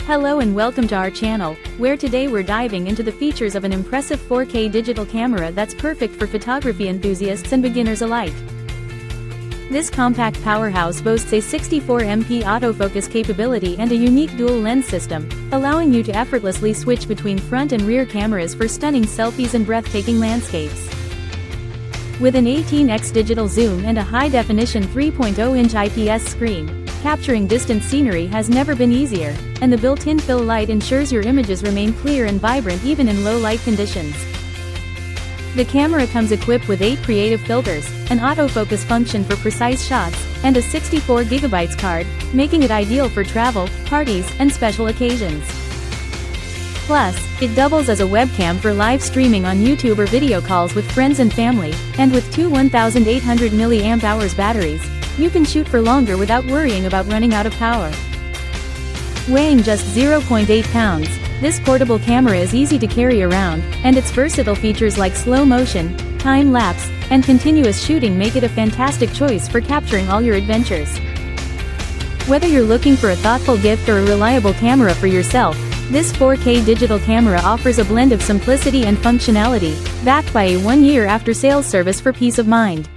Hello and welcome to our channel, where today we're diving into the features of an impressive 4K digital camera that's perfect for photography enthusiasts and beginners alike. This compact powerhouse boasts a 64MP autofocus capability and a unique dual lens system, allowing you to effortlessly switch between front and rear cameras for stunning selfies and breathtaking landscapes. With an 18x digital zoom and a high-definition 3.0-inch IPS screen, capturing distant scenery has never been easier, and the built-in fill light ensures your images remain clear and vibrant even in low-light conditions. The camera comes equipped with 8 creative filters, an autofocus function for precise shots, and a 64GB card, making it ideal for travel, parties, and special occasions. Plus, it doubles as a webcam for live streaming on YouTube or video calls with friends and family, and with two 1800 mAh batteries, you can shoot for longer without worrying about running out of power. Weighing just 0.8 pounds, this portable camera is easy to carry around, and its versatile features like slow motion, time-lapse, and continuous shooting make it a fantastic choice for capturing all your adventures. Whether you're looking for a thoughtful gift or a reliable camera for yourself, this 4K digital camera offers a blend of simplicity and functionality, backed by a 1-year after-sales service for peace of mind.